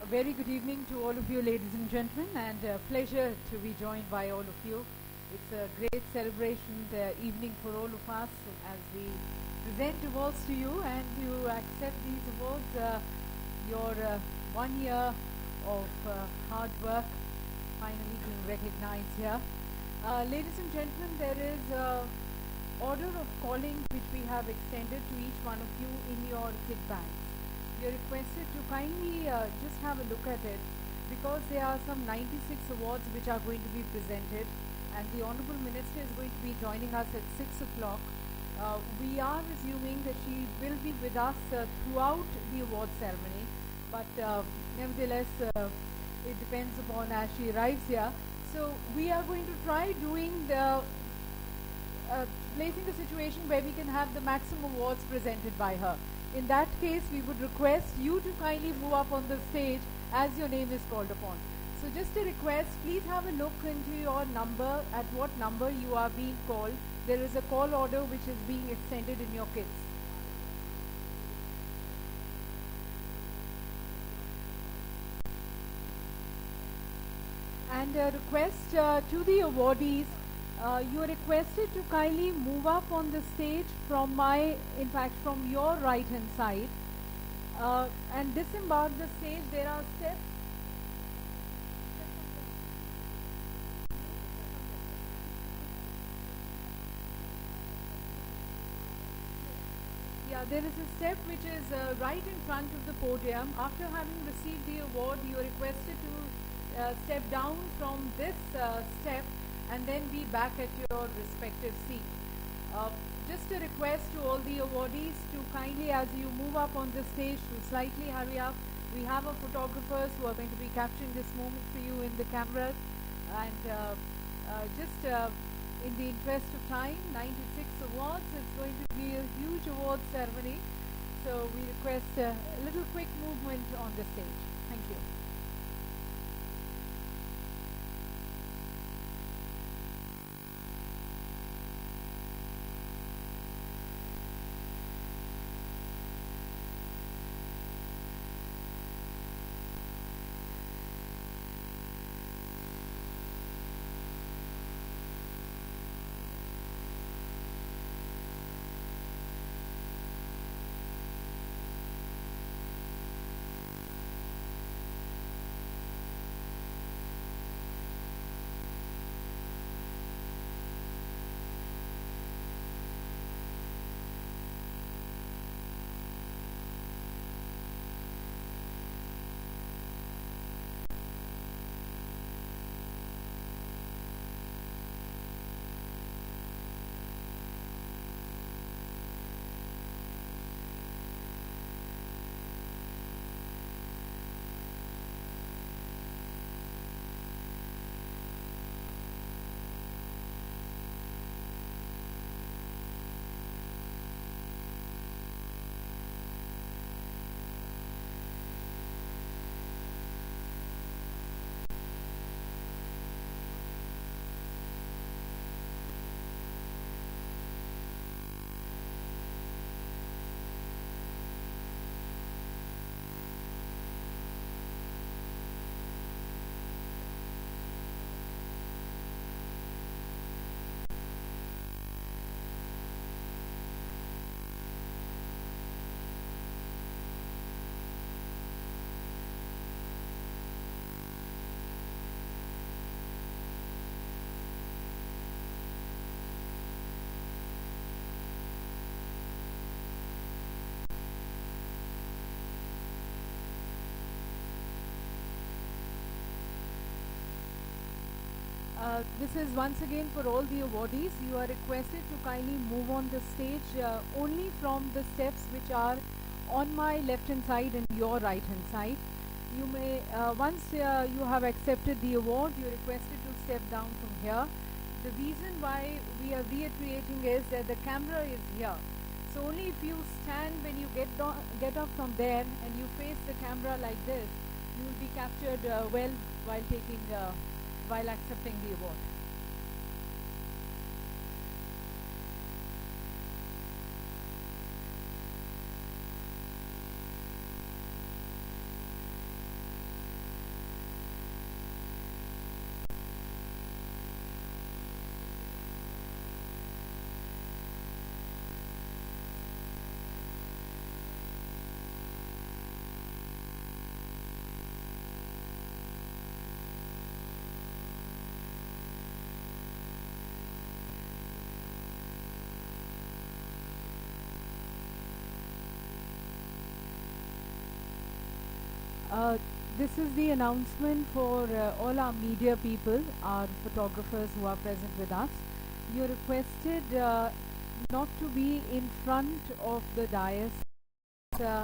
A very good evening to all of you, ladies and gentlemen, and a pleasure to be joined by all of you. It's a great celebration evening for all of us as we present awards to you and you accept these awards, your 1 year of hard work finally being recognized here. Ladies and gentlemen, there is an order of calling which we have extended to each one of you in your kit bags. You're requested to kindly just have a look at it because there are some 96 awards which are going to be presented and the Honorable Minister is going to be joining us at 6 o'clock. We are assuming that she will be with us throughout the award ceremony, but nevertheless it depends upon as she arrives here. So we are going to try doing the placing a situation where we can have the maximum awards presented by her. In that case, we would request you to kindly move up on the stage as your name is called upon. So just a request, please have a look into your number, at what number you are being called. There is a call order which is being extended in your kits. And a request to the awardees, you are requested to kindly move up on the stage from from your right hand side and disembark the stage. There are steps. Yeah, there is a step which is right in front of the podium. After having received the award, you are requested to step down from this step and then be back at your respective seat. Just a request to all the awardees to kindly, as you move up on the stage, to slightly hurry up. We have our photographers who are going to be capturing this moment for you in the cameras, and in the interest of time, 96 awards, it's going to be a huge award ceremony, so we request a little quick movement on the stage. Thank you. This is once again for all the awardees. You are requested to kindly move on the stage only from the steps which are on my left hand side and your right hand side. You may, once you have accepted the award, you are requested to step down from here. The reason why we are reiterating is that the camera is here. So only if you stand when you get up from there and you face the camera like this, you will be captured well while accepting the award. Uh, this is the announcement for all our media people, our photographers who are present with us. You're requested not to be in front of the dais. Uh,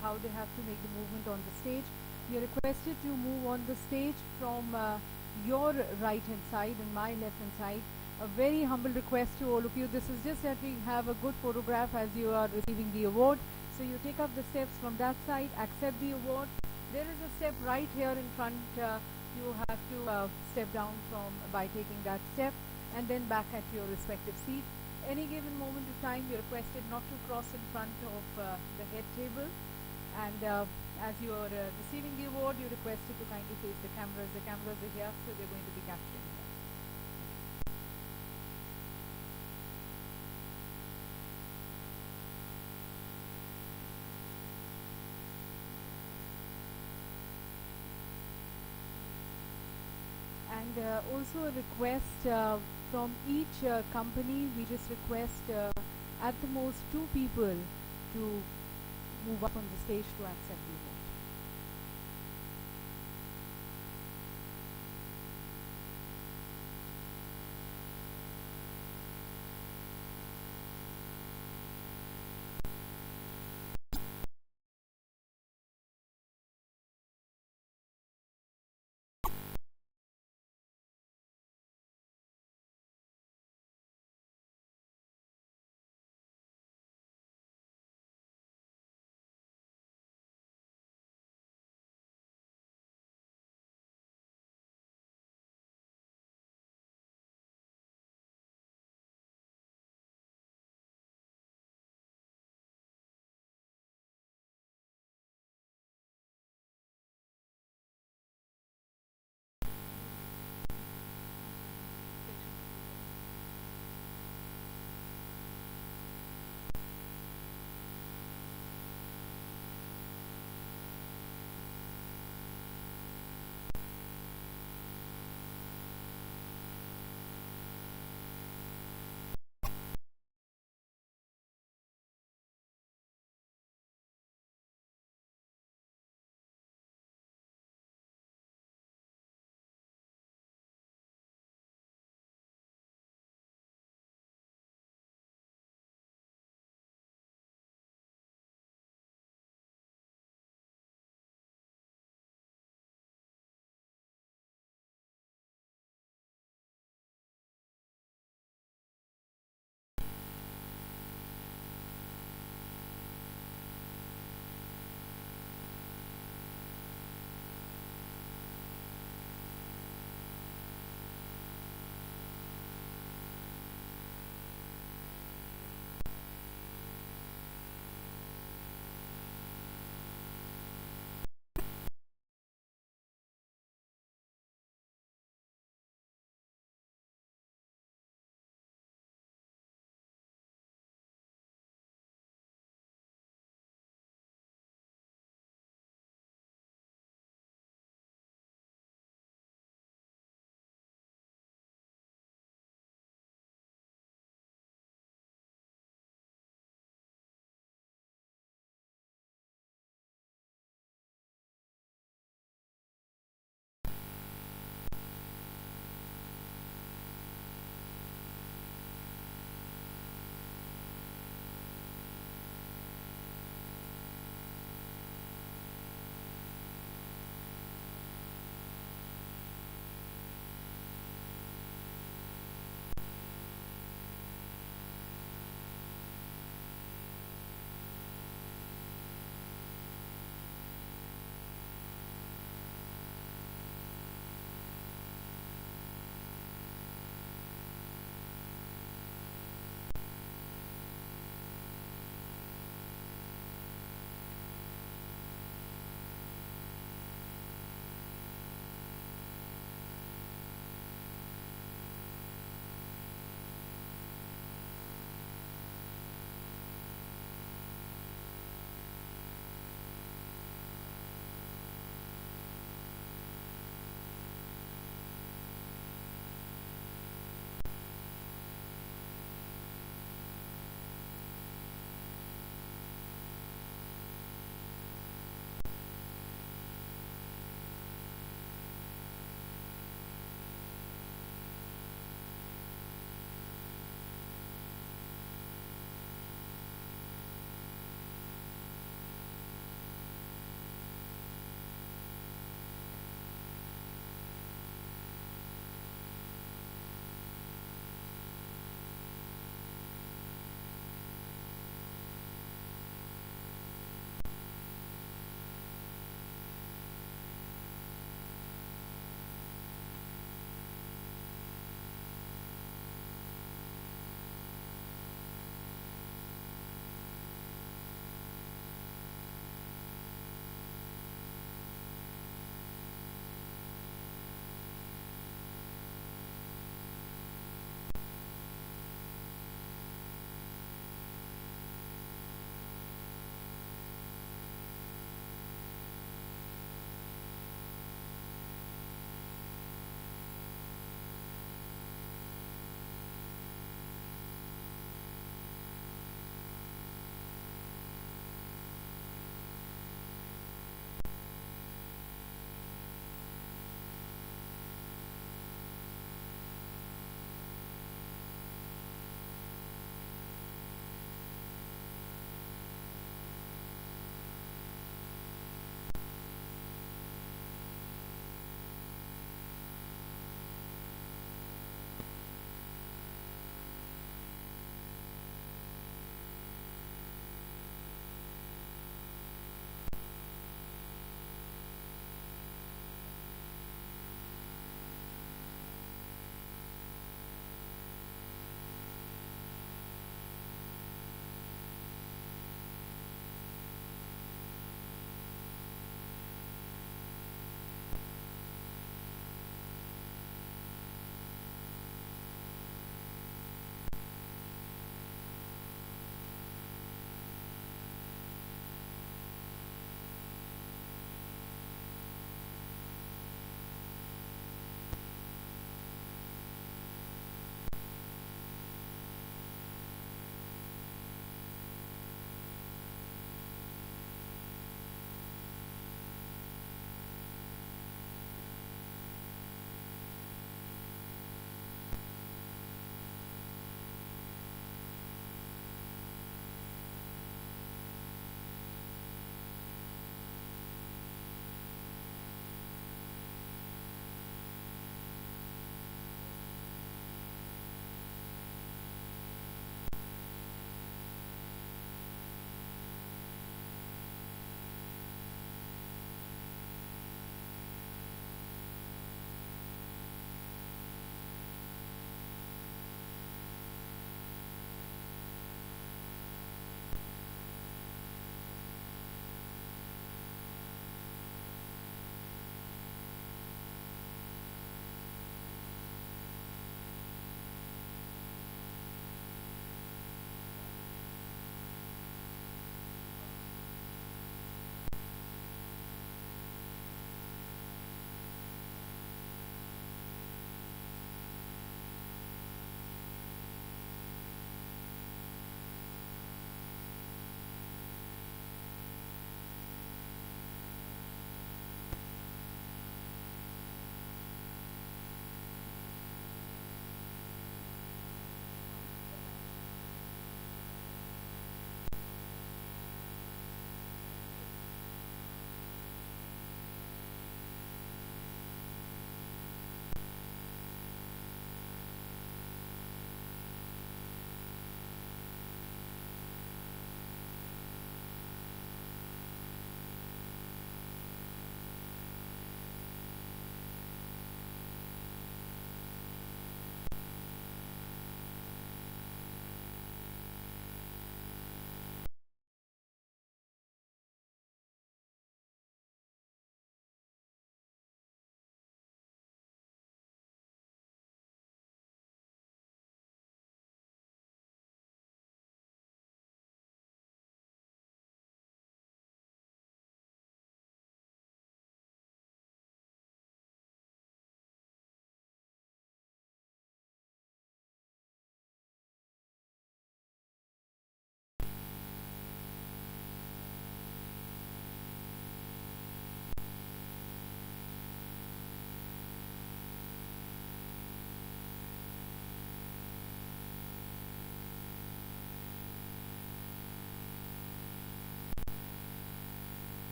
how they have to make the movement on the stage. You're requested to move on the stage from your right hand side and my left hand side. A very humble request to all of you. This is just that we have a good photograph as you are receiving the award. So you take up the steps from that side, accept the award. There is a step right here in front. You have to step down from by taking that step and then back at your respective seat. Any given moment of time, you're requested not to cross in front of the head table. And as you are receiving the award, you're requested to kindly face the cameras. The cameras are here, so they're going to be capturing it. And also a request from each company, we just request at the most 2 people to move up on the stage to accept the award.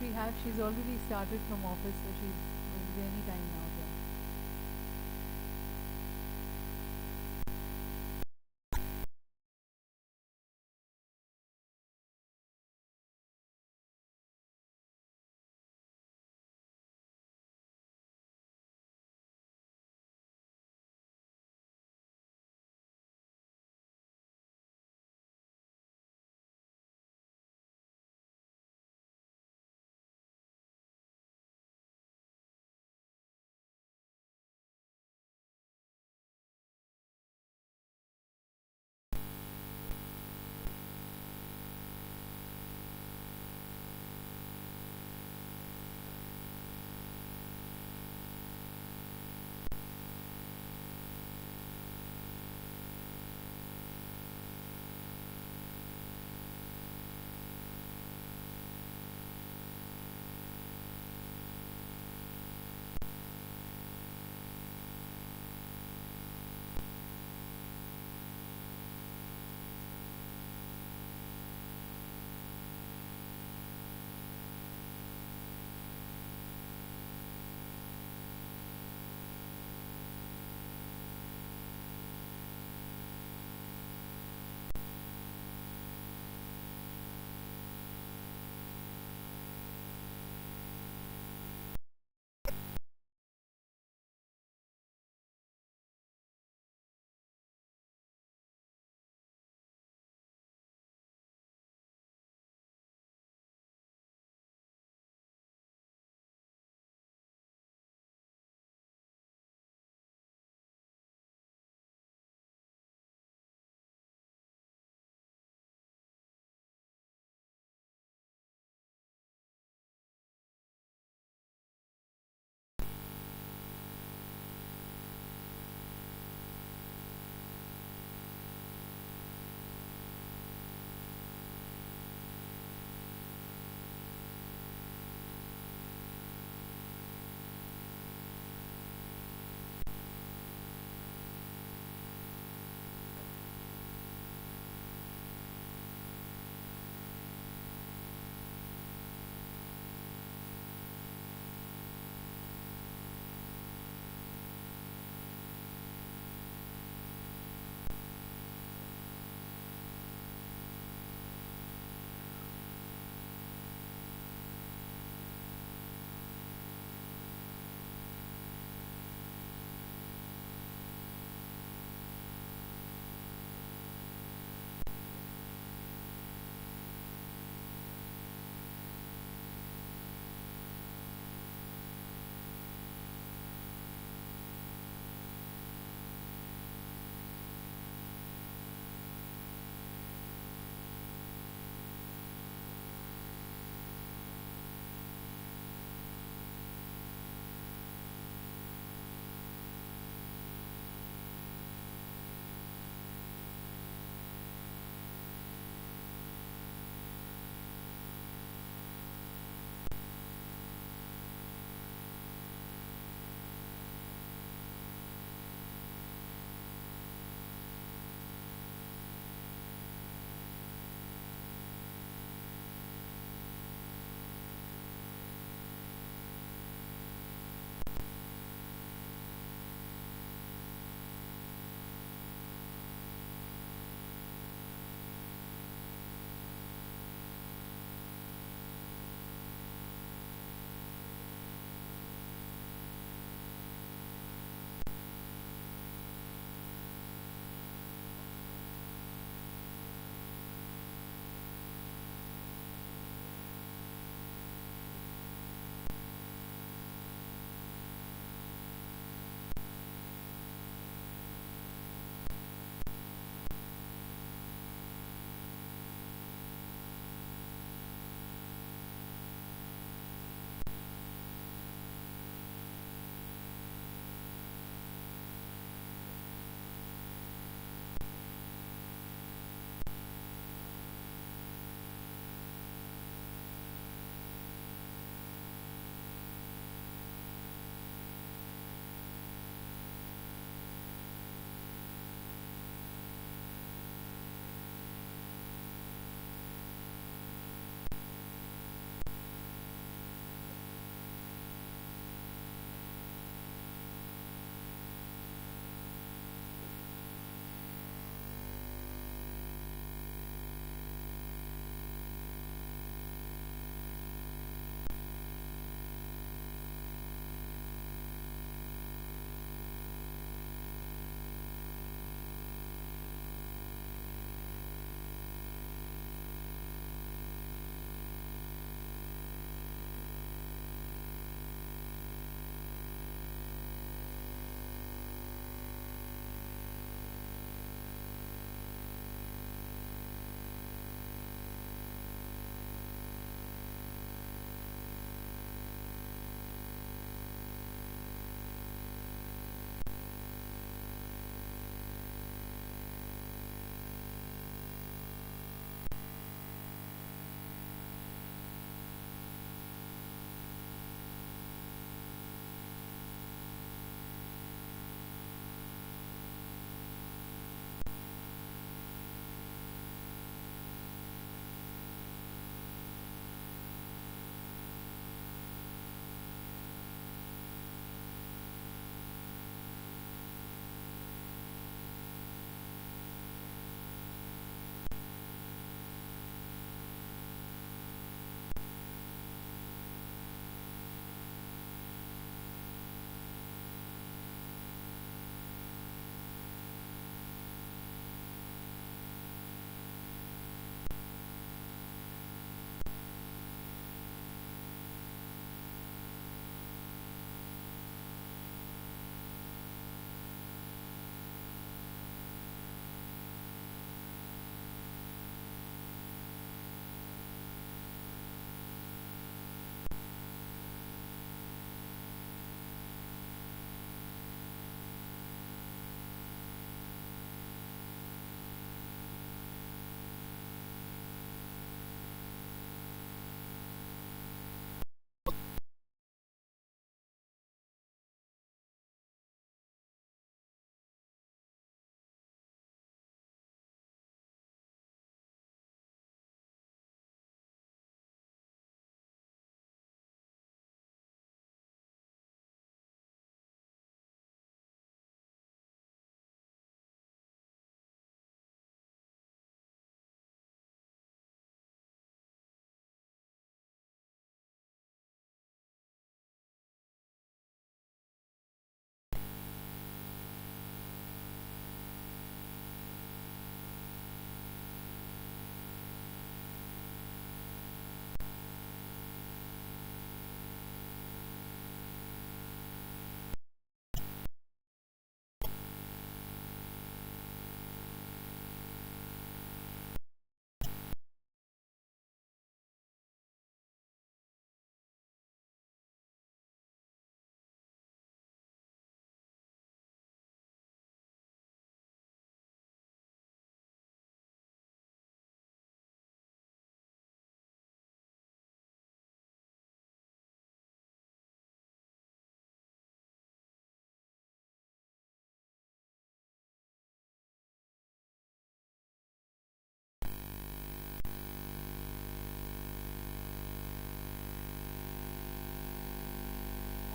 we have, she's already started from office, so she's will be any time now.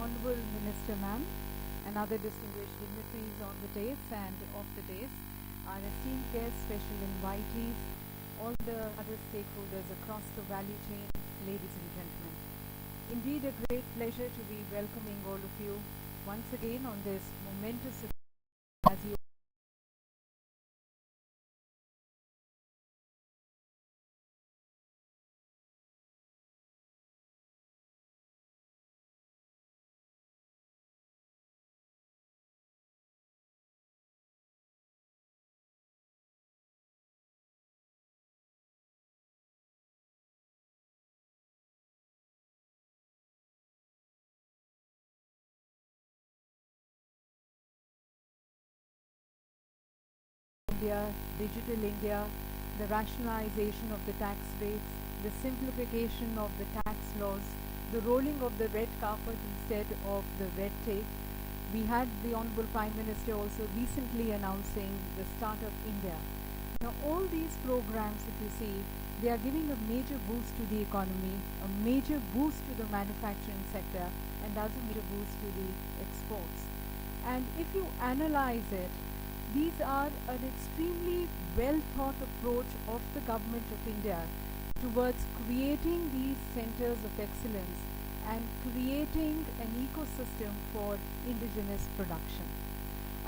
Honorable Minister Ma'am, and other distinguished dignitaries on the days and off the days, our esteemed guests, special invitees, all the other stakeholders across the value chain, ladies and gentlemen. Indeed, a great pleasure to be welcoming all of you once again on this momentous as you India, Digital India, the rationalization of the tax rates, the simplification of the tax laws, the rolling of the red carpet instead of the red tape. We had the Honorable Prime Minister also recently announcing the Startup India. Now all these programs, if you see, they are giving a major boost to the economy, a major boost to the manufacturing sector, and thus a major boost to the exports. And if you analyze it, these are an extremely well thought approach of the Government of India towards creating these centers of excellence and creating an ecosystem for indigenous production.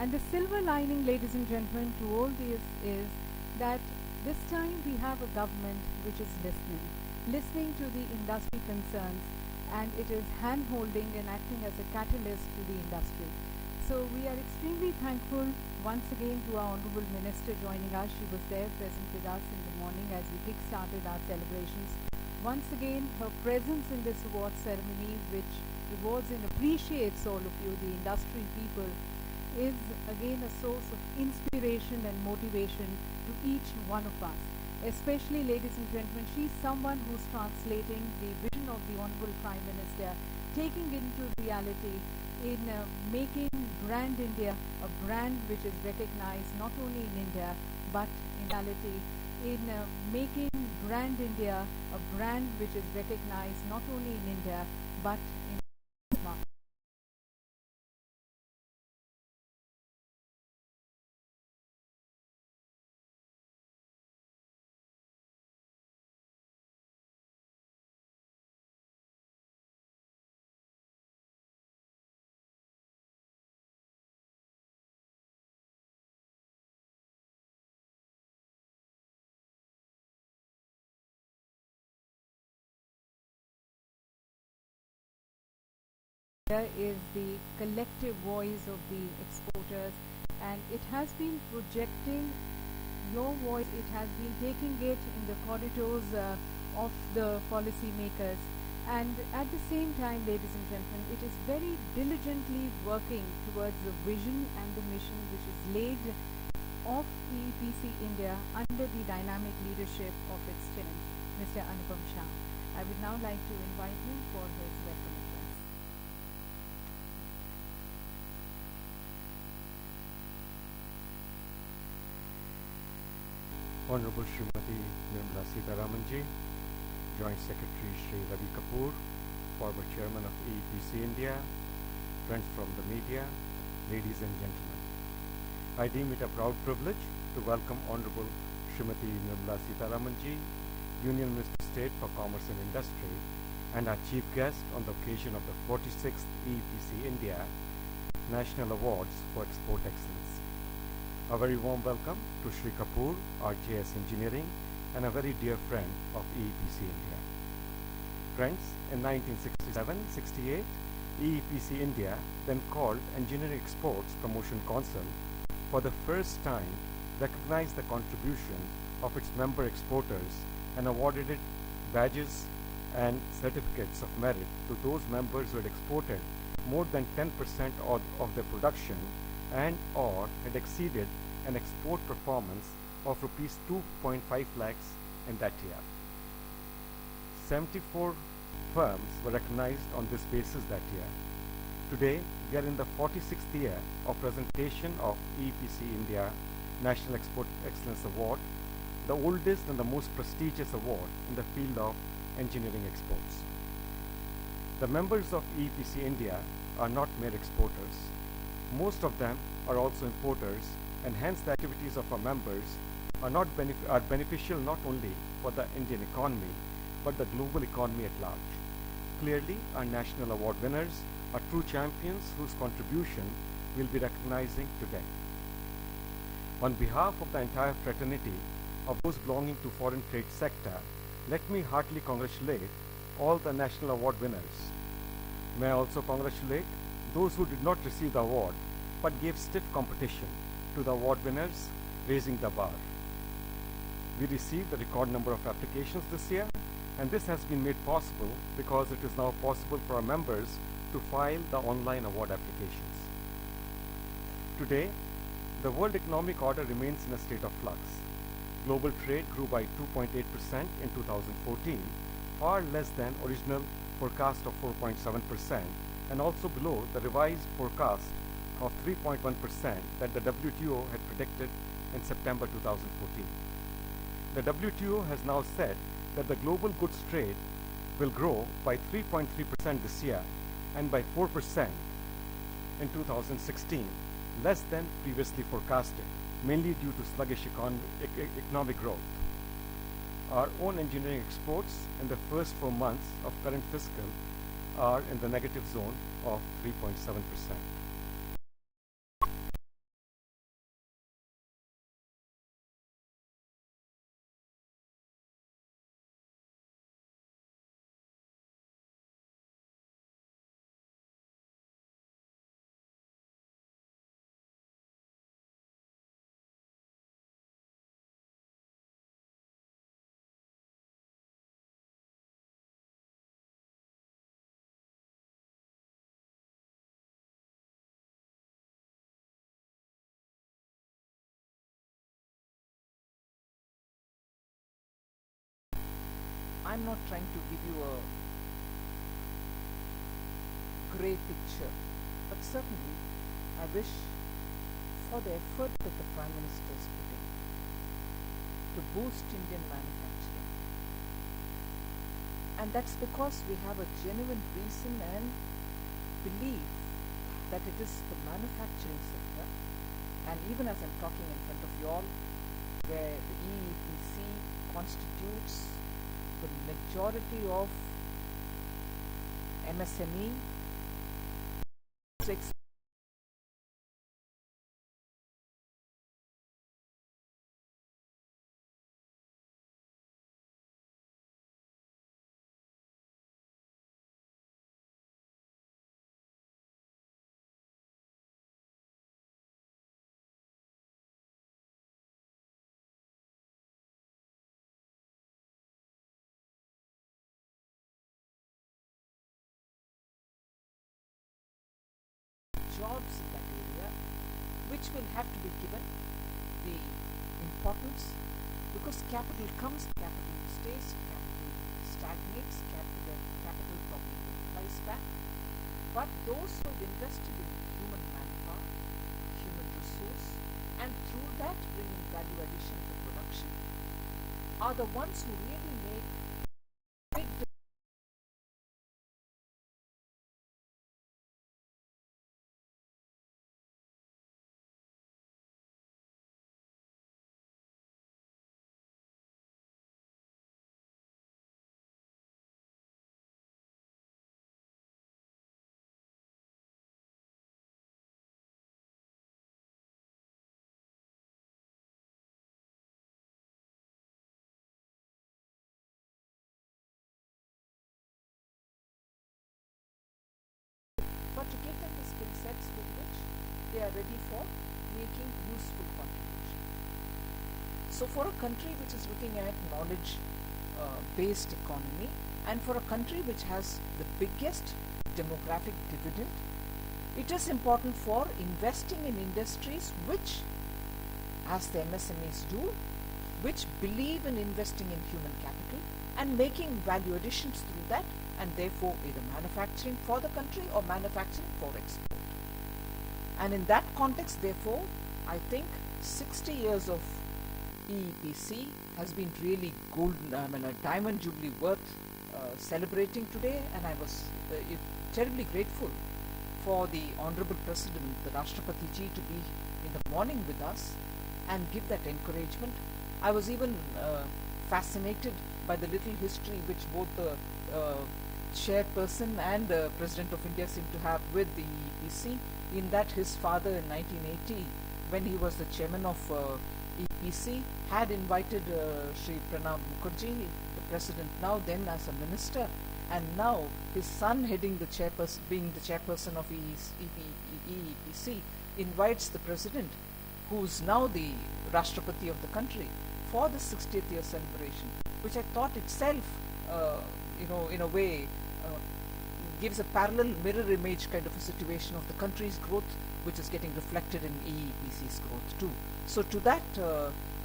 And the silver lining, ladies and gentlemen, to all this is that this time we have a government which is listening to the industry concerns, and it is hand-holding and acting as a catalyst to the industry. So we are extremely thankful once again to our Honorable Minister joining us. She was there present with us in the morning as we kick-started our celebrations. Once again, her presence in this award ceremony, which rewards and appreciates all of you, the industry people, is again a source of inspiration and motivation to each one of us. Especially, ladies and gentlemen, she's someone who's translating the vision of the Honorable Prime Minister, taking it into reality in making Brand India a brand which is recognized not only in India but in reality, in making Brand India a brand which is recognized not only in India but in the market. Is the collective voice of the exporters, and it has been projecting your voice, it has been taking it in the corridors of the policymakers, and at the same time, ladies and gentlemen, it is very diligently working towards the vision and the mission which is laid of EEPC India under the dynamic leadership of its chairman, Mr. Anupam Shah. I would now like to invite him for his welcome address. Honorable Srimati Nirmala Sitharaman ji, Joint Secretary Shri Ravi Kapoor, former Chairman of EEPC India, friends from the media, ladies and gentlemen. I deem it a proud privilege to welcome Honorable Srimati Nirmala Sitharaman ji, Union Minister of State for Commerce and Industry, and our Chief Guest on the occasion of the 46th EEPC India National Awards for Export Excellence. A very warm welcome to Shri Kapoor, RJS Engineering, and a very dear friend of EEPC India. Friends, in 1967-68, EEPC India, then called Engineering Exports Promotion Council, for the first time recognized the contribution of its member exporters and awarded it badges and certificates of merit to those members who had exported more than 10% of their production and or had exceeded an export performance of rupees 2.5 lakhs in that year. 74 firms were recognized on this basis that year. Today, we are in the 46th year of presentation of EEPC India National Export Excellence Award, the oldest and the most prestigious award in the field of engineering exports. The members of EEPC India are not mere exporters. Most of them are also importers, and hence the activities of our members are beneficial not only for the Indian economy, but the global economy at large. Clearly, our national award winners are true champions whose contribution we'll be recognizing today. On behalf of the entire fraternity of those belonging to foreign trade sector, let me heartily congratulate all the national award winners. May I also congratulate those who did not receive the award but gave stiff competition to the award winners, raising the bar. We received a record number of applications this year, and this has been made possible because it is now possible for our members to file the online award applications. Today, the world economic order remains in a state of flux. Global trade grew by 2.8% in 2014, far less than original forecast of 4.7% and also below the revised forecast of 3.1% that the WTO had predicted in September 2014. The WTO has now said that the global goods trade will grow by 3.3% this year and by 4% in 2016, less than previously forecasted, mainly due to sluggish economic growth. Our own engineering exports in the first 4 months of current fiscal are in the negative zone of 3.7%. I'm not trying to give you a grey picture, but certainly I wish for the effort that the Prime Minister is putting to boost Indian manufacturing. And that's because we have a genuine reason and belief that it is the manufacturing sector, and even as I'm talking in front of you all, where the EEPC constitutes the majority of MSME jobs in that area, which will have to be given the importance, because capital comes, capital stays, capital stagnates, capital probably will flies back. But those who have invested in human manpower, human resource, and through that bringing value addition to production, are the ones who really make big difference. But to give them the skill sets with which they are ready for making useful contribution. So for a country which is looking at knowledge-based economy, and for a country which has the biggest demographic dividend, it is important for investing in industries which, as the MSMEs do, which believe in investing in human capital and making value additions through that, and therefore either manufacturing for the country or manufacturing for export. And in that context, therefore, I think 60 years of EEPC has been really golden, a diamond jubilee worth celebrating today, and I was terribly grateful for the Honorable President, the Rashtrapati Ji, to be in the morning with us and give that encouragement. I was even fascinated by the little history which both the chairperson and the President of India seem to have with the EEPC, in that his father in 1980, when he was the chairman of EEPC, had invited Sri Pranab Mukherjee, the president now, then as a minister, and now his son heading the chairperson, being the chairperson of EEPC, invites the president, who's now the Rashtrapati of the country, for the 60th year celebration, which I thought itself, in a way, gives a parallel mirror image kind of a situation of the country's growth, which is getting reflected in EEPC's growth too. So to that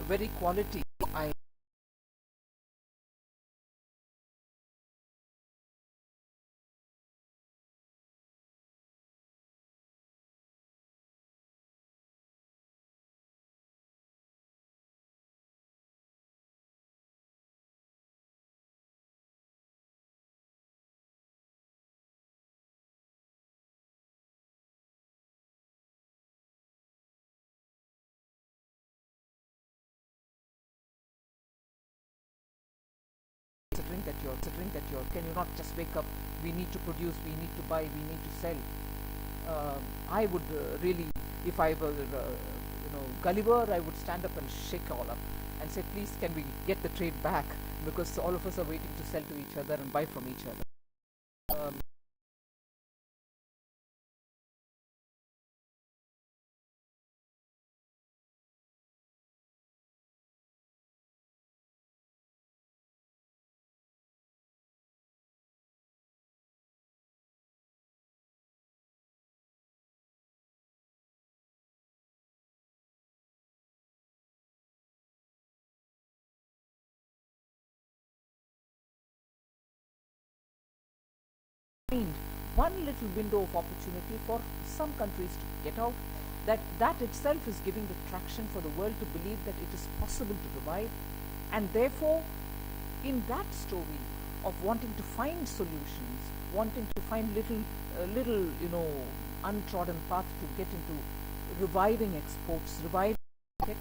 very quality, I considering that you're, can you not just wake up? We need to produce, we need to buy, we need to sell. I would really, if I were, Gulliver, I would stand up and shake all up and say, please, can we get the trade back? Because all of us are waiting to sell to each other and buy from each other. One little window of opportunity for some countries to get out, that itself is giving the traction for the world to believe that it is possible to revive, and therefore in that story of wanting to find solutions, wanting to find little untrodden path to get into reviving exports, reviving tech.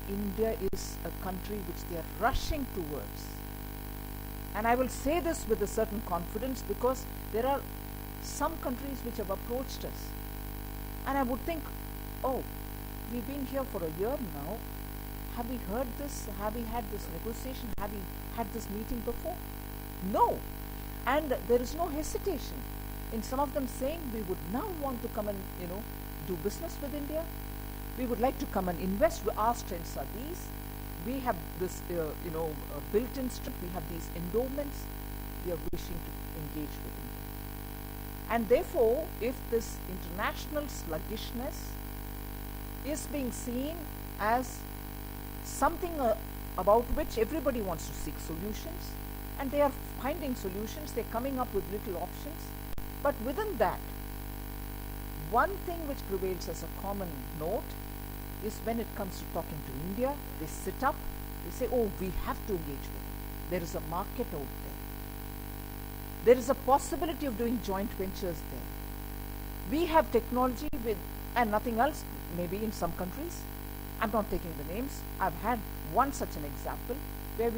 India is a country which they are rushing towards. And I will say this with a certain confidence because there are some countries which have approached us. And I would think, oh, we've been here for a year now. Have we heard this? Have we had this negotiation? Have we had this meeting before? No. And there is no hesitation in some of them saying we would now want to come and, do business with India. We would like to come and invest. Our strengths are these. We have this, built-in strength. We have these endowments. We are wishing to engage with India. And therefore, if this international sluggishness is being seen as something about which everybody wants to seek solutions, and they are finding solutions, they're coming up with little options. But within that, one thing which prevails as a common note is when it comes to talking to India, they sit up, they say, oh, we have to engage with them. There is a market out there. There is a possibility of doing joint ventures there. We have technology with, and nothing else, maybe in some countries. I'm not taking the names. I've had one such an example where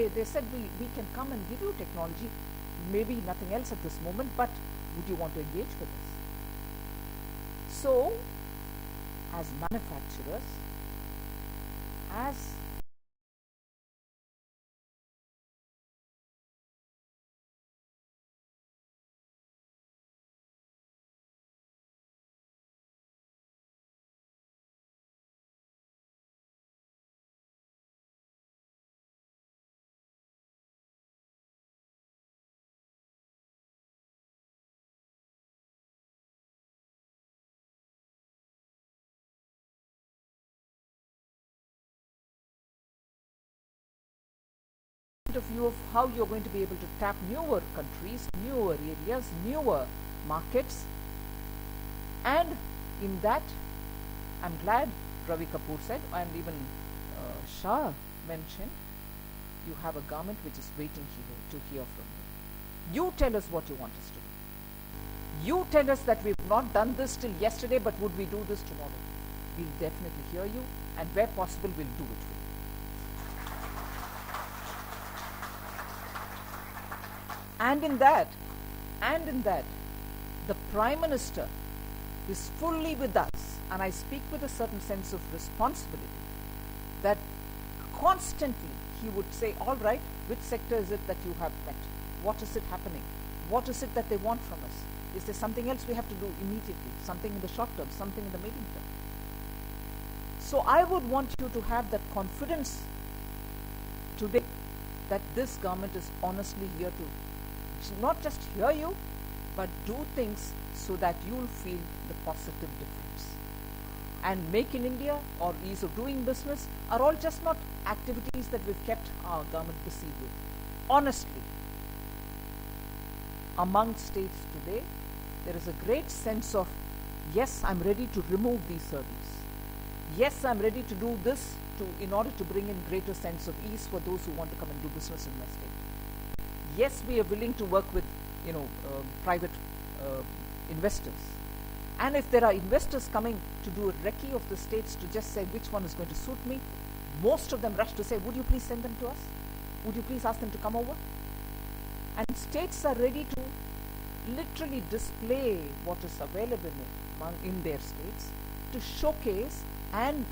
they said we can come and give you technology, maybe nothing else at this moment, but would you want to engage with us? So, as manufacturers, as of view of how you're going to be able to tap newer countries, newer areas, newer markets. And in that, I'm glad Ravi Kapoor said, and even Shah mentioned, you have a government which is waiting to hear from you. You tell us what you want us to do. You tell us that we've not done this till yesterday, but would we do this tomorrow? We'll definitely hear you, and where possible, we'll do it for you. And in that, the Prime Minister is fully with us, and I speak with a certain sense of responsibility, that constantly he would say, all right, which sector is it that you have met? What is it happening? What is it that they want from us? Is there something else we have to do immediately? Something in the short term, something in the medium term? So I would want you to have that confidence today that this government is honestly here to not just hear you, but do things so that you'll feel the positive difference. And Make in India or ease of doing business are all just not activities that we've kept our government busy with. Honestly, among states today, there is a great sense of, yes, I'm ready to remove these hurdles. Yes, I'm ready to do this in order to bring in greater sense of ease for those who want to come and do business in my state. Yes, we are willing to work with, private investors. And if there are investors coming to do a recce of the states to just say which one is going to suit me, most of them rush to say, would you please send them to us? Would you please ask them to come over? And states are ready to literally display what is available in their states to showcase and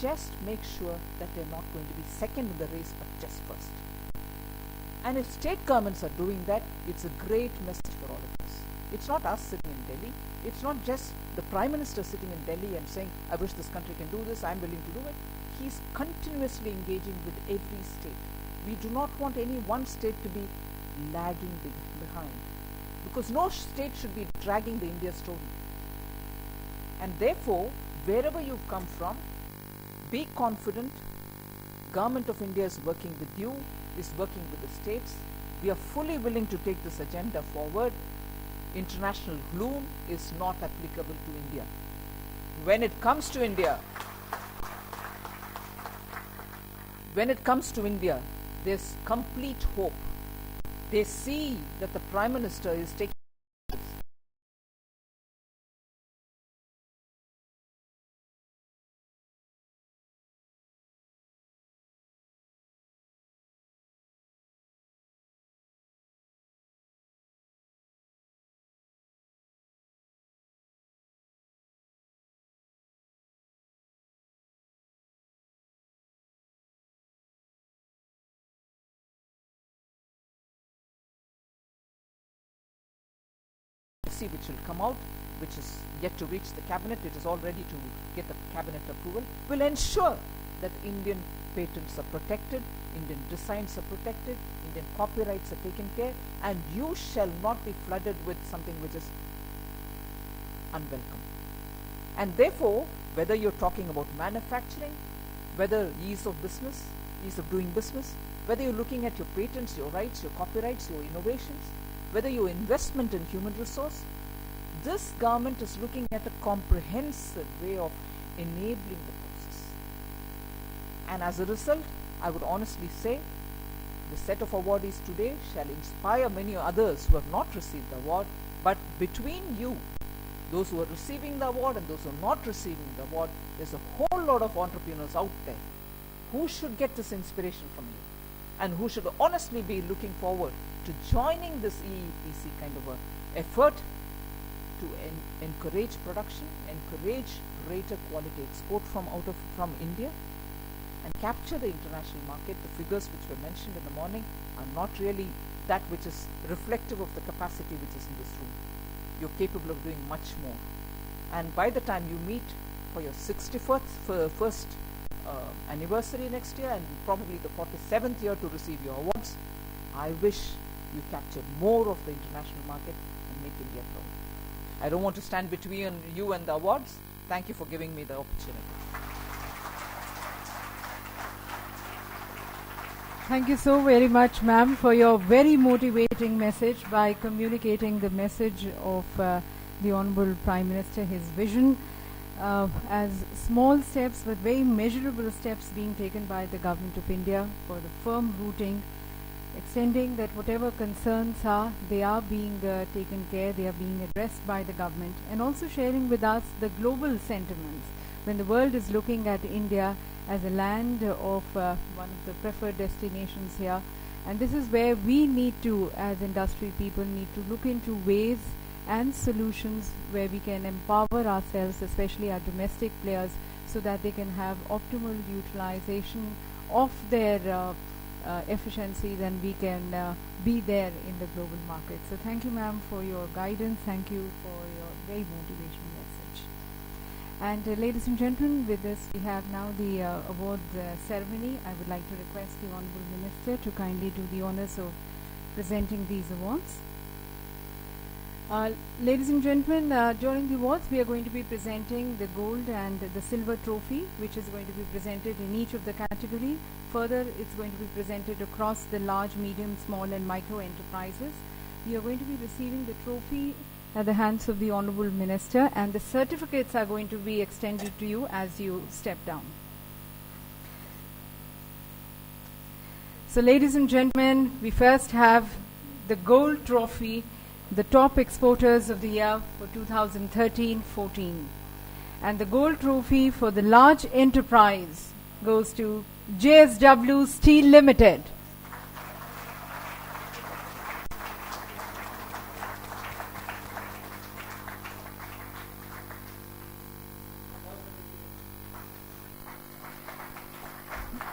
just make sure that they're not going to be second in the race but just first. And if state governments are doing that, it's a great message for all of us. It's not us sitting in Delhi. It's not just the Prime Minister sitting in Delhi and saying, I wish this country can do this, I'm willing to do it. He's continuously engaging with every state. We do not want any one state to be lagging behind, because no state should be dragging the India story. And therefore, wherever you've come from, be confident. Government of India is working with you, is working with the states. We are fully willing to take this agenda forward. International gloom is not applicable to India. When it comes to India, there's complete hope. They see that the Prime Minister is taking which will come out, which is yet to reach the cabinet. It is all ready to get the cabinet approval, will ensure that Indian patents are protected, Indian designs are protected, Indian copyrights are taken care, and you shall not be flooded with something which is unwelcome. And therefore, whether you're talking about manufacturing, whether ease of business, ease of doing business, whether you're looking at your patents, your rights, your copyrights, your innovations, whether your investment in human resource, this government is looking at a comprehensive way of enabling the process. And as a result, I would honestly say, the set of awardees today shall inspire many others who have not received the award. But between you, those who are receiving the award and those who are not receiving the award, there's a whole lot of entrepreneurs out there who should get this inspiration from you and who should honestly be looking forward to joining this EEPC kind of a effort to encourage production, encourage greater quality export from India, and capture the international market. The figures which were mentioned in the morning are not really that which is reflective of the capacity which is in this room. You're capable of doing much more. And by the time you meet for your 61st anniversary next year, and probably the 47th year to receive your awards, I wish you capture more of the international market and make India proud. I don't want to stand between you and the awards. Thank you for giving me the opportunity. Thank you so very much, ma'am, for your very motivating message by communicating the message of the Honorable Prime Minister, his vision as small steps but very measurable steps being taken by the Government of India for the firm rooting, extending that whatever concerns are, they are being taken care, they are being addressed by the government, and also sharing with us the global sentiments when the world is looking at India as a land of one of the preferred destinations here. And this is where we need to, as industry people, need to look into ways and solutions where we can empower ourselves, especially our domestic players, so that they can have optimal utilization of their efficiencies, and we can be there in the global market. So thank you, ma'am, for your guidance. Thank you for your very motivational message. And ladies and gentlemen, with this we have now the award ceremony. I would like to request the Honorable Minister to kindly do the honors of presenting these awards. Ladies and gentlemen, during the awards we are going to be presenting the gold and the silver trophy, which is going to be presented in each of the category. Further, it's going to be presented across the large, medium, small and micro enterprises. We are going to be receiving the trophy at the hands of the Honorable Minister, and the certificates are going to be extended to you as you step down. So ladies and gentlemen, we first have the gold trophy, the top exporters of the year for 2013-14. And the gold trophy for the large enterprise goes to JSW Steel Limited.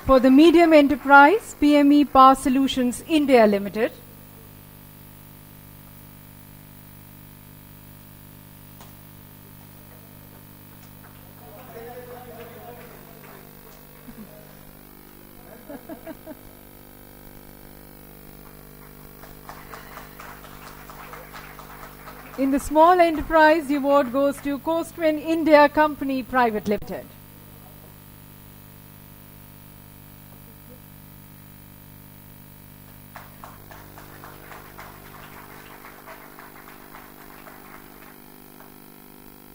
For the medium enterprise, PME Power Solutions India Limited. In the small enterprise, the award goes to Coastwind India Company Private Limited.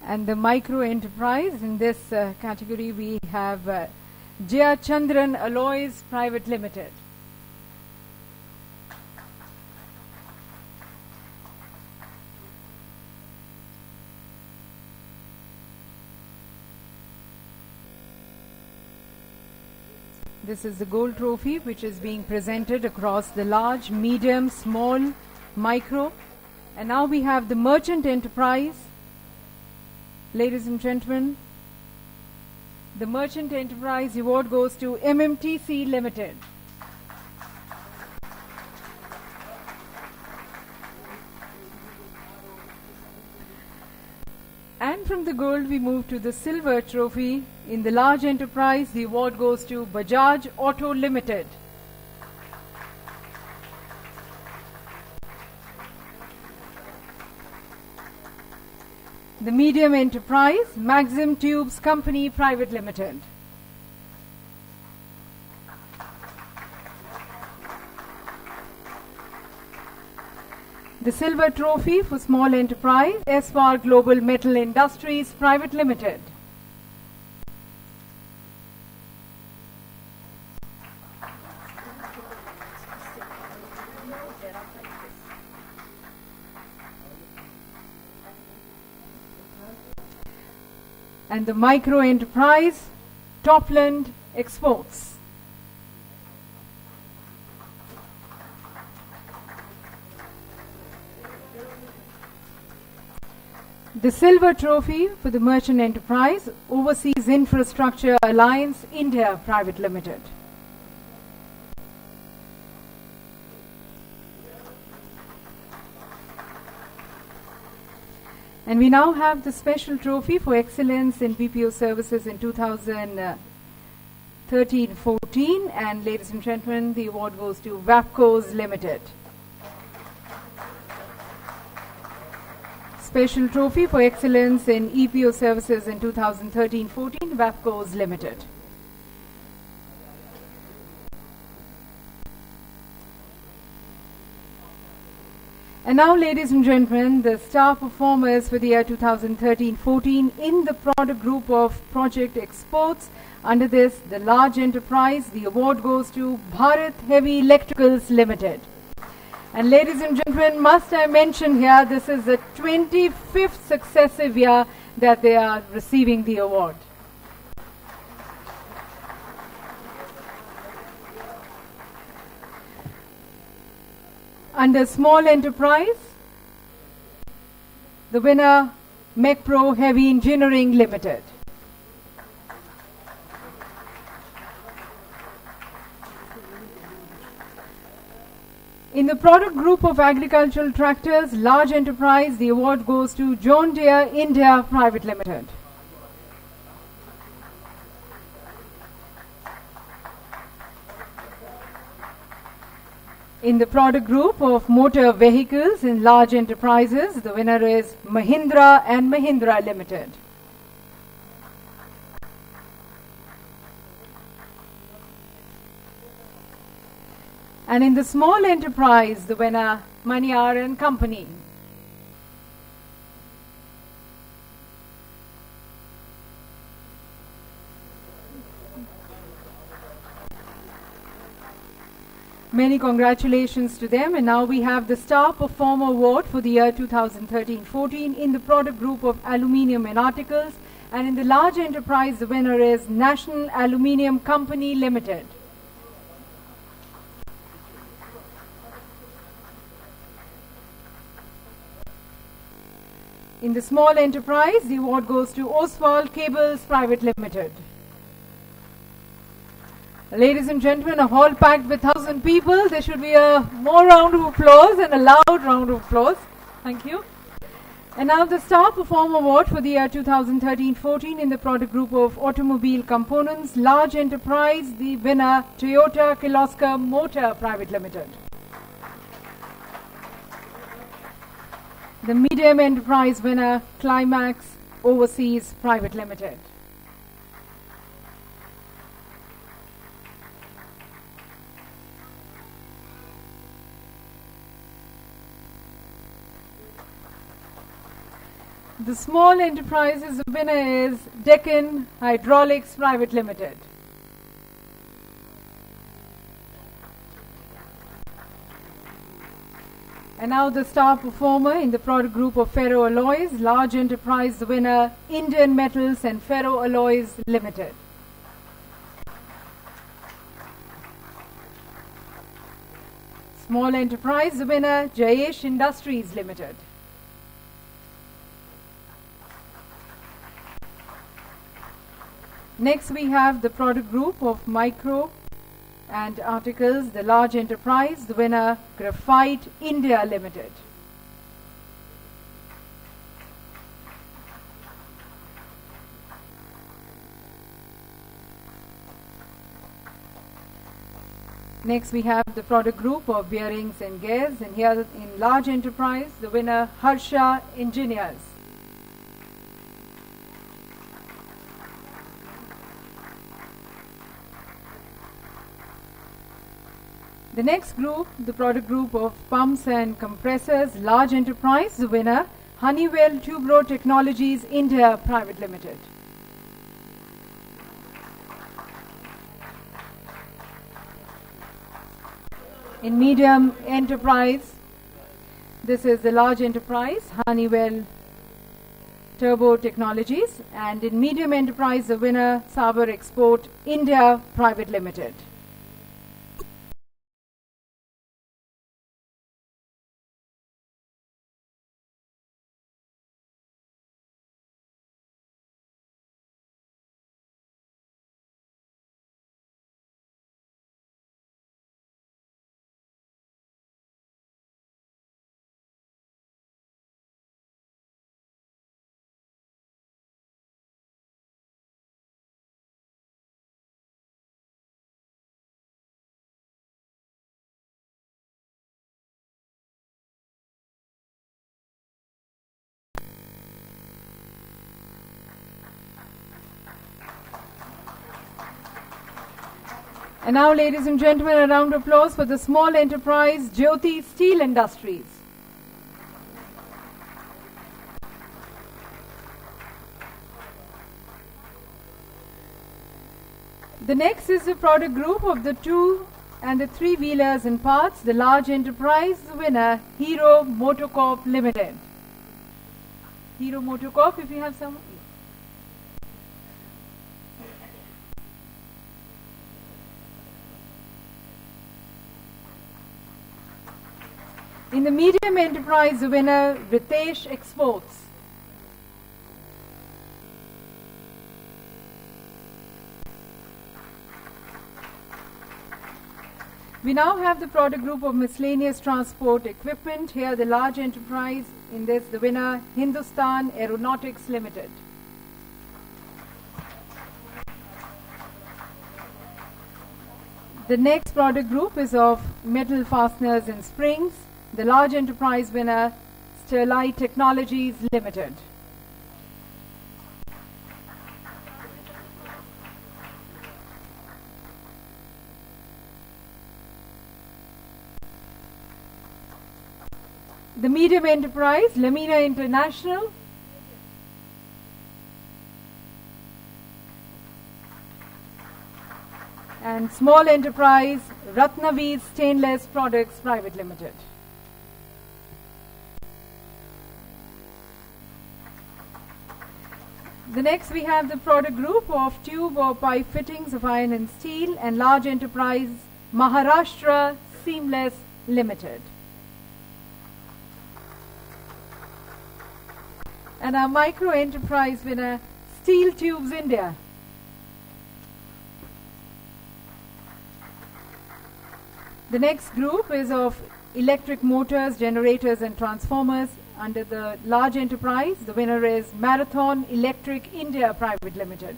And the micro enterprise, in this category we have Jaya Chandran Alloys Private Limited. This is the gold trophy which is being presented across the large, medium, small, micro. And now we have the merchant enterprise. Ladies and gentlemen, the merchant enterprise award goes to MMTC Limited. And from the gold we move to the silver trophy. In the large enterprise, the award goes to Bajaj Auto Limited. The medium enterprise, Maxim Tubes Company Private Limited. The silver trophy for small enterprise, S.R. Global Metal Industries Private Limited. And the micro enterprise, Topland Exports. The silver trophy for the merchant enterprise, Overseas Infrastructure Alliance India Private Limited. And we now have the special trophy for excellence in BPO services in 2013-14. And ladies and gentlemen, the award goes to Vapcos Limited. Special trophy for excellence in EPO services in 2013-14, Vapcos Limited. And now, ladies and gentlemen, the star performers for the year 2013-14 in the product group of Project Exports. Under this, the large enterprise, the award goes to Bharat Heavy Electricals Limited. And ladies and gentlemen, must I mention here, this is the 25th successive year that they are receiving the award. Under small enterprise, the winner, MechPro Heavy Engineering Limited. In the product group of agricultural tractors, large enterprise, the award goes to John Deere India Private Limited. In the product group of motor vehicles in large enterprises, the winner is Mahindra and Mahindra Limited. And in the small enterprise, the winner, Maniyar and Company. Many congratulations to them. And now we have the Star Performer Award for the year 2013-14 in the product group of aluminium and articles. And in the large enterprise, the winner is National Aluminium Company Limited. In the small enterprise, the award goes to Oswald Cables Private Limited. Ladies and gentlemen, a hall packed with 1,000 people. There should be a more round of applause and a loud round of applause. Thank you. And now the Star Performer Award for the year 2013-14 in the product group of automobile components, large enterprise, the winner, Toyota Kirloskar Motor Private Limited. The medium enterprise winner, Climax Overseas Private Limited. The small enterprises winner is Deccan Hydraulics Private Limited. And now the star performer in the product group of ferro alloys, large enterprise, the winner, Indian Metals and Ferro Alloys Limited. Small enterprise, the winner, Jayesh Industries Limited. Next we have the product group of micro and articles, the large enterprise, the winner, Graphite India Limited. Next we have the product group of bearings and gears, and here in large enterprise, the winner, Harsha Engineers. The next group, the product group of pumps and compressors, large enterprise, the winner, Honeywell Tubro Technologies India Private Limited. In medium enterprise, this is the large enterprise, Honeywell Turbo Technologies, and in medium enterprise, the winner, Saber Export India Private Limited. And now, ladies and gentlemen, a round of applause for the small enterprise, Jyoti Steel Industries. The next is the product group of the 2 and the 3 wheelers and parts, the large enterprise winner, Hero Motocorp Limited. Hero Motocorp, if you have some. In the medium enterprise, the winner, Ritesh Exports. We now have the product group of miscellaneous transport equipment. Here the large enterprise, in this the winner, Hindustan Aeronautics Limited. The next product group is of metal fasteners and springs. The large enterprise winner, Sterlite Technologies Limited. The medium enterprise, Lamina International. And small enterprise, Ratnaveer Stainless Products Private Limited. The next we have the product group of tube or pipe fittings of iron and steel and large enterprise, Maharashtra Seamless Limited. And our micro enterprise winner, Steel Tubes India. The next group is of electric motors, generators and transformers. Under the large enterprise, the winner is Marathon Electric India Private Limited.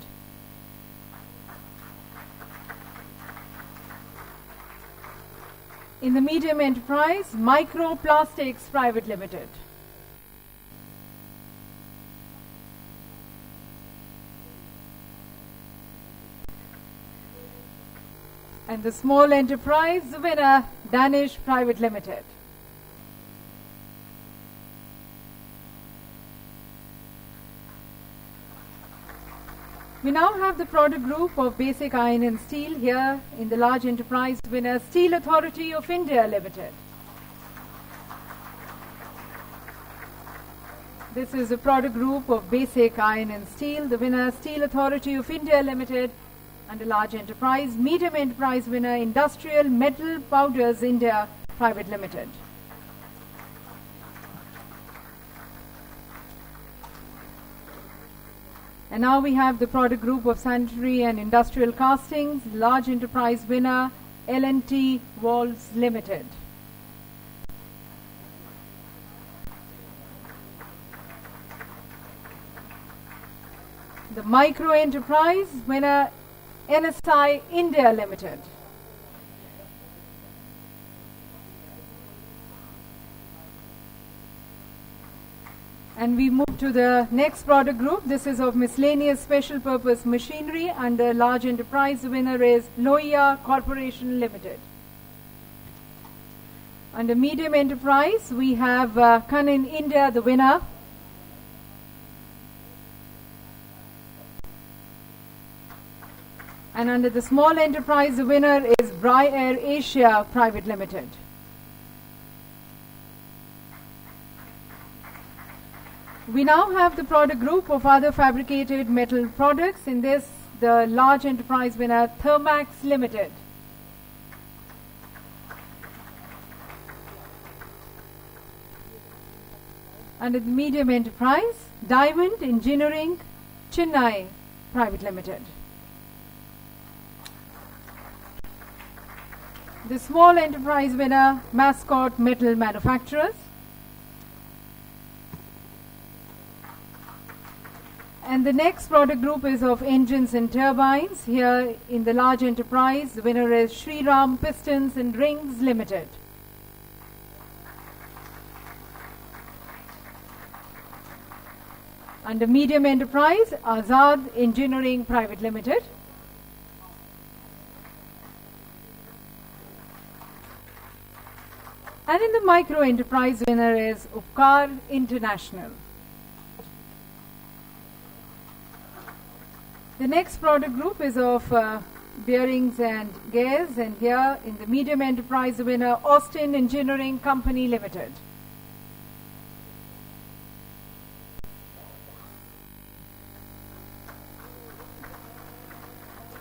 In the medium enterprise, Micro Plastics Private Limited. And the small enterprise, the winner, Danish Private Limited. We now have the product group of basic iron and steel. Here in the large enterprise winner, Steel Authority of India Limited. This is a product group of basic iron and steel. The winner, Steel Authority of India Limited. Under large enterprise, medium enterprise winner, Industrial Metal Powders India Private Limited. And now we have the product group of sanitary and industrial castings, large enterprise winner, L&T Walls Limited. The micro enterprise winner, NSI India Limited. And we move to the next product group. This is of miscellaneous special purpose machinery. Under large enterprise, the winner is Loia Corporation Limited. Under medium enterprise, we have Canon India, the winner. And under the small enterprise, the winner is Bry Air Asia Private Limited. We now have the product group of other fabricated metal products. In this, the large enterprise winner, Thermax Limited. Under the medium enterprise, Diamond Engineering Chennai Private Limited. The small enterprise winner, Mascot Metal Manufacturers. And the next product group is of engines and turbines. Here in the large enterprise, the winner is Shriram Pistons and Rings Limited. Under medium enterprise, Azad Engineering Private Limited. And in the micro enterprise, winner is Upkar International. The next product group is of Bearings and Gears, and here in the medium enterprise, the winner, Austin Engineering Company Limited.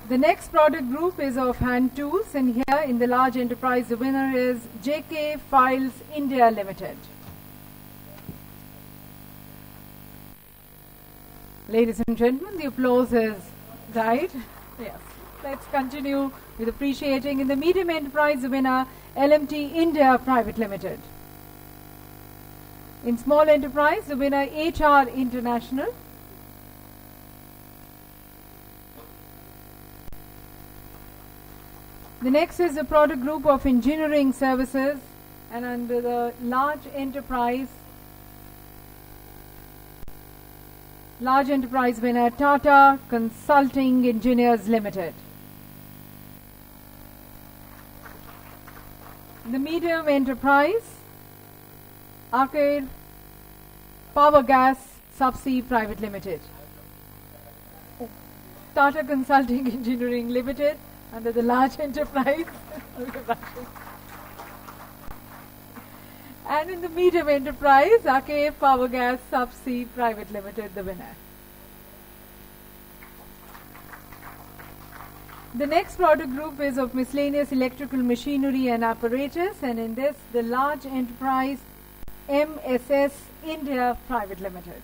The next product group is of hand tools, and here in the large enterprise, the winner is JK Files India Limited. Ladies and gentlemen, the applause has died. Yes. Let's continue with appreciating in the medium enterprise, the winner, LMT India Private Limited. In small enterprise, the winner, HR International. The next is the product group of engineering services, and under the large enterprise winner, Tata Consulting Engineers Limited. The medium enterprise, Aker Power Gas Subsea Private Limited. Tata Consulting Engineering Limited under the large enterprise. And in the medium enterprise, Aker Power Gas Subsea Private Limited, the winner. The next product group is of miscellaneous electrical machinery and apparatus, and in this, the large enterprise, MSS India Private Limited.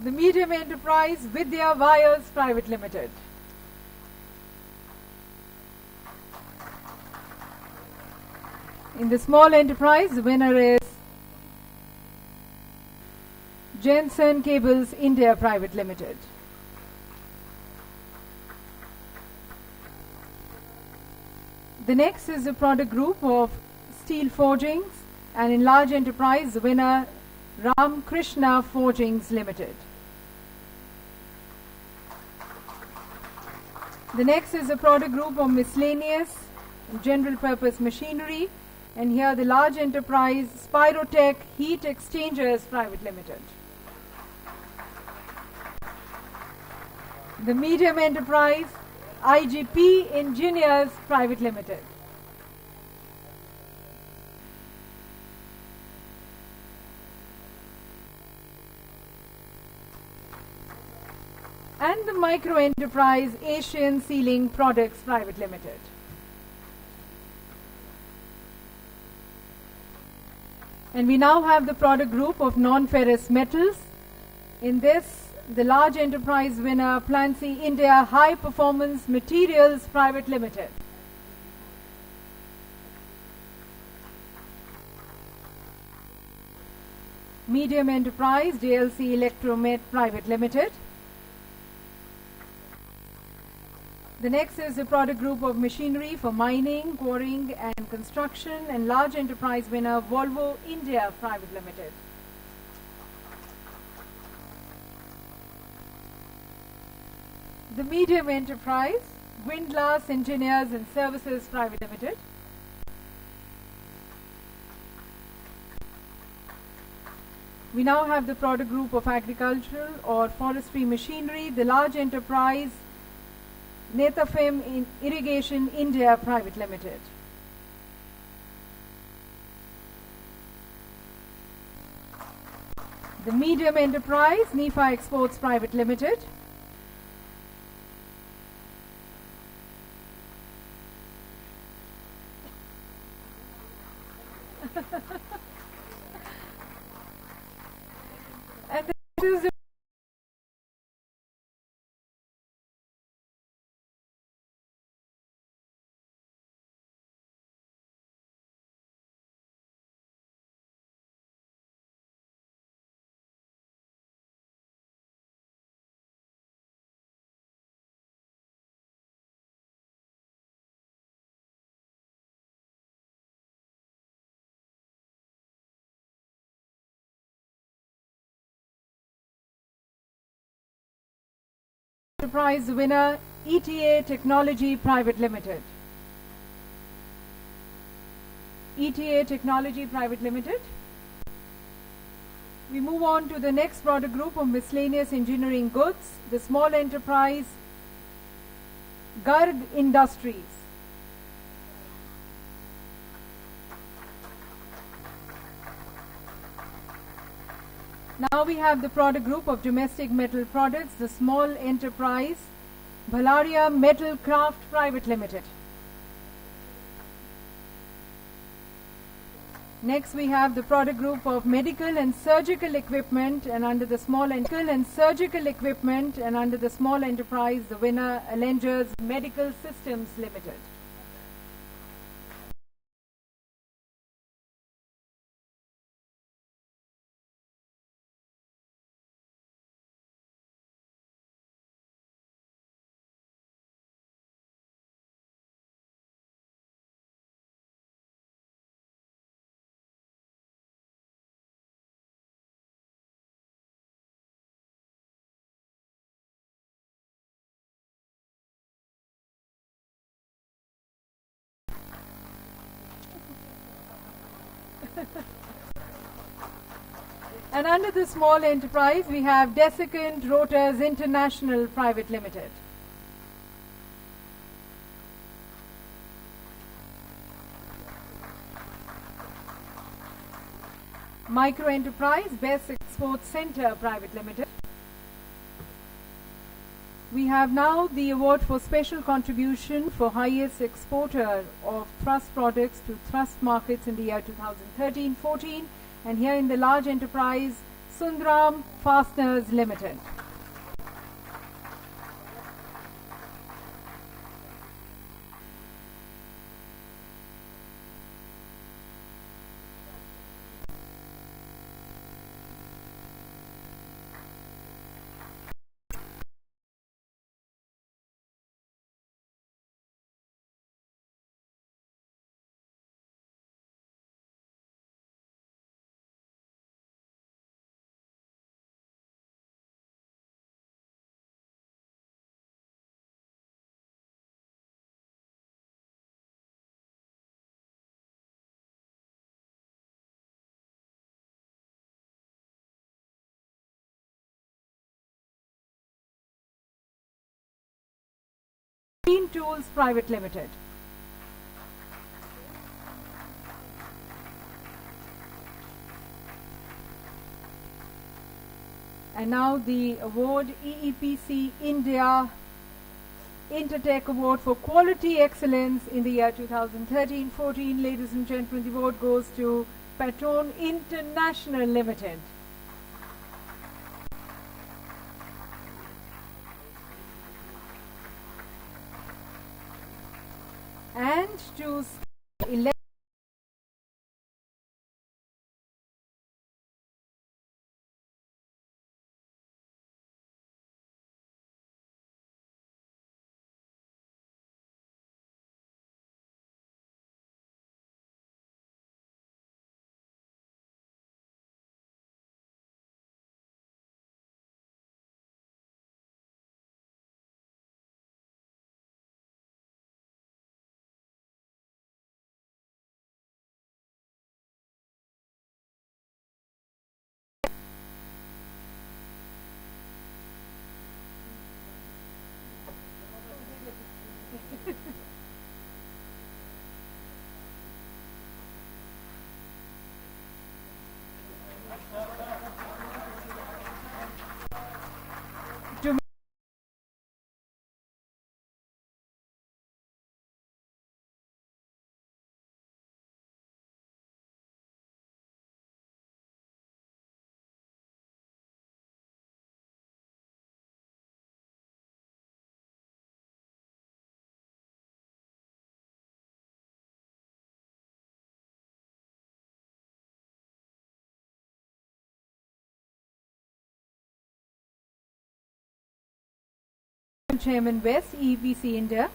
The medium enterprise, Vidya Wires Private Limited. In the small enterprise, the winner is Jensen Cables India Private Limited. The next is the product group of steel forgings, and in large enterprise, the winner, Ram Krishna Forgings Limited. The next is the product group of miscellaneous and general purpose machinery, and here the large enterprise, Spirotech Heat Exchangers Private Limited. The medium enterprise, IGP Engineers Private Limited. And the micro enterprise, Asian Sealing Products Private Limited. And we now have the product group of non-ferrous metals. In this, the large enterprise winner, Plancy India High Performance Materials Private Limited. Medium enterprise, JLC Electromet Private Limited. The next is the product group of machinery for mining, quarrying and construction, and large enterprise winner, Volvo India Private Limited. The medium enterprise, Windlass Engineers and Services Private Limited. We now have the product group of agricultural or forestry machinery, the large enterprise, Netafim Irrigation India Private Limited. The medium enterprise, Nifa Exports Private Limited. And this is the enterprise winner, ETA Technology Private Limited. ETA Technology Private Limited. We move on to the next product group of miscellaneous engineering goods, the small enterprise Garg Industries. Now we have the product group of domestic metal products, the small enterprise Bhalaria Metal Craft Private Limited. Next we have the product group of medical and surgical equipment, and under the small enterprise the winner Allengers Medical Systems Limited. And under the small enterprise, we have Desiccant Rotors International Private Limited. Micro Enterprise Best Export Center Private Limited. We have now the award for special contribution for highest exporter of thrust products to thrust markets in the year 2013-14, and here in the large enterprise Sundaram Fasteners Limited. Tools Private Limited. And now the award EEPC India Intertech Award for Quality Excellence in the year 2013-14. Ladies and gentlemen, the award goes to Patron International Limited. And to Chairman West, EEPC India.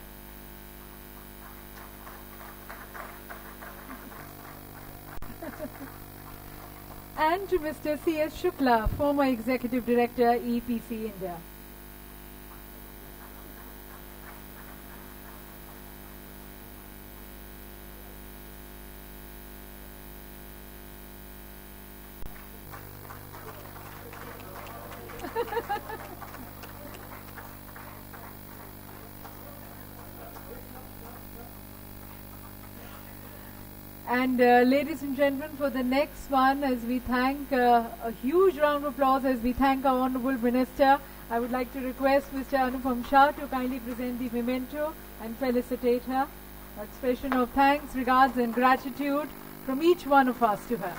And to Mr. C.S. Shukla, former Executive Director, EEPC India. And ladies and gentlemen, for the next one, as we thank, a huge round of applause as we thank our Honorable Minister, I would like to request Mr. Anupam Shah to kindly present the memento and felicitate her. Expression of thanks, regards and gratitude from each one of us to her.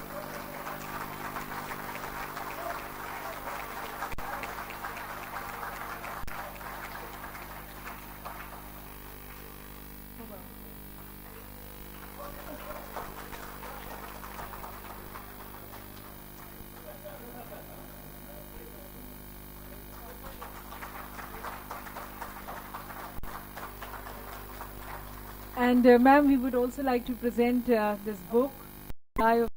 And ma'am, we would also like to present this book, Eye of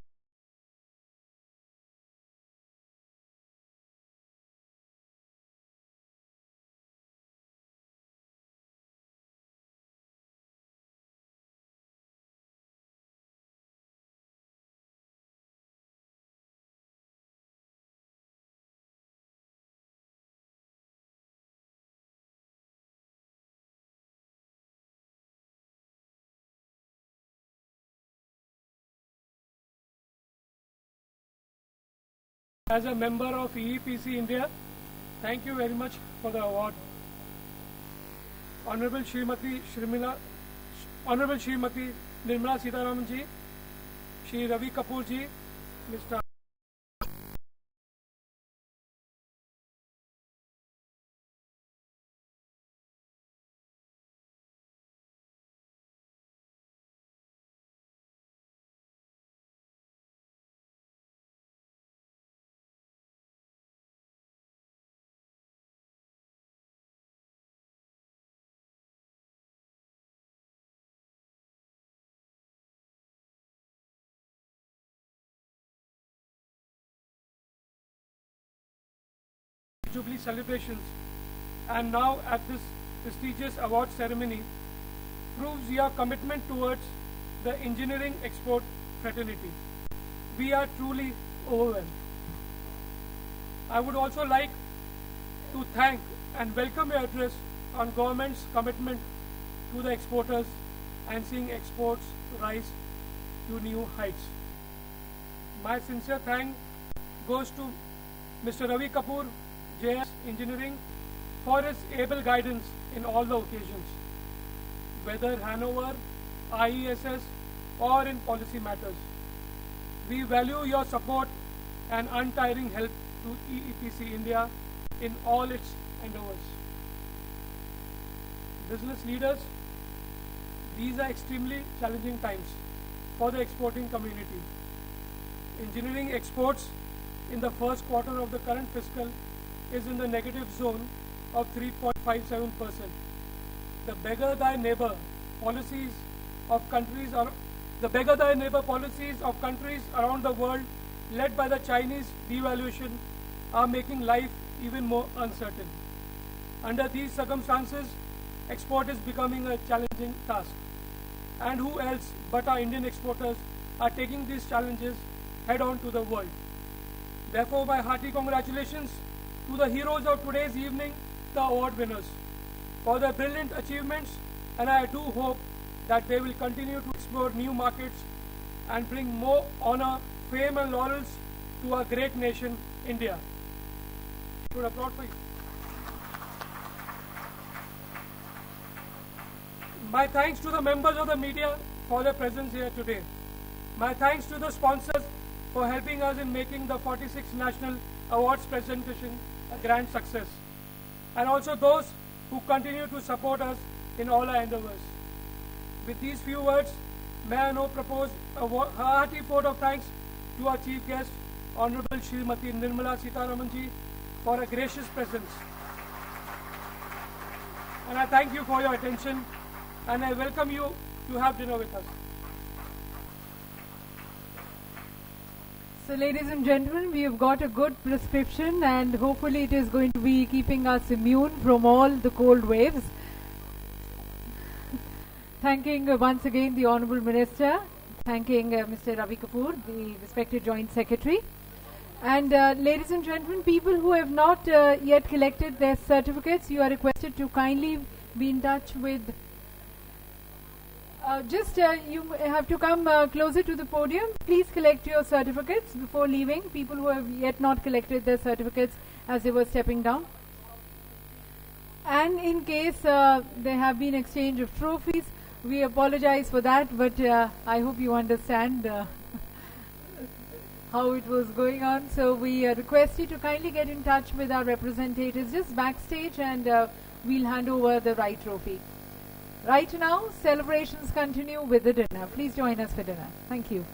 As a member of EEPC India, thank you very much for the award. Honorable Srimati Nirmala Sitharaman ji, Shri Ravi Kapoor ji, Mr. Jubilee celebrations, and now at this prestigious award ceremony proves your commitment towards the engineering export fraternity. We are truly overwhelmed. I would also like to thank and welcome your address on government's commitment to the exporters and seeing exports rise to new heights. My sincere thanks goes to Mr. Ravi Kapoor, JS Engineering, for his able guidance in all the occasions, whether Hanover, IESS or in policy matters. We value your support and untiring help to EEPC India in all its endeavors. Business leaders, these are extremely challenging times for the exporting community. Engineering exports in the first quarter of the current fiscal is in the negative zone of 3.57%. The beggar thy neighbor policies of countries around the world, led by the Chinese devaluation, are making life even more uncertain. Under these circumstances, export is becoming a challenging task. And who else but our Indian exporters are taking these challenges head on to the world. Therefore, my hearty congratulations to the heroes of today's evening, the award winners, for their brilliant achievements, and I do hope that they will continue to explore new markets and bring more honor, fame and laurels to our great nation, India. Should applaud for you. My thanks to the members of the media for their presence here today. My thanks to the sponsors for helping us in making the 46th National Awards presentation a grand success, and also those who continue to support us in all our endeavors. With these few words, may I now propose a hearty vote of thanks to our chief guest, Honorable Srimati Nirmala Sitharaman ji, for a gracious presence. And I thank you for your attention, and I welcome you to have dinner with us. So ladies and gentlemen, we have got a good prescription, and hopefully it is going to be keeping us immune from all the cold waves. Thanking once again the Honorable Minister, thanking Mr. Ravi Kapoor, the respected Joint Secretary. And ladies and gentlemen, people who have not yet collected their certificates, you are requested to kindly be in touch with You have to come closer to the podium. Please collect your certificates before leaving. People who have yet not collected their certificates as they were stepping down. And in case there have been exchange of trophies, we apologize for that, but I hope you understand how it was going on. So we request you to kindly get in touch with our representatives just backstage, and we'll hand over the right trophy. Right now, celebrations continue with the dinner. Please join us for dinner. Thank you.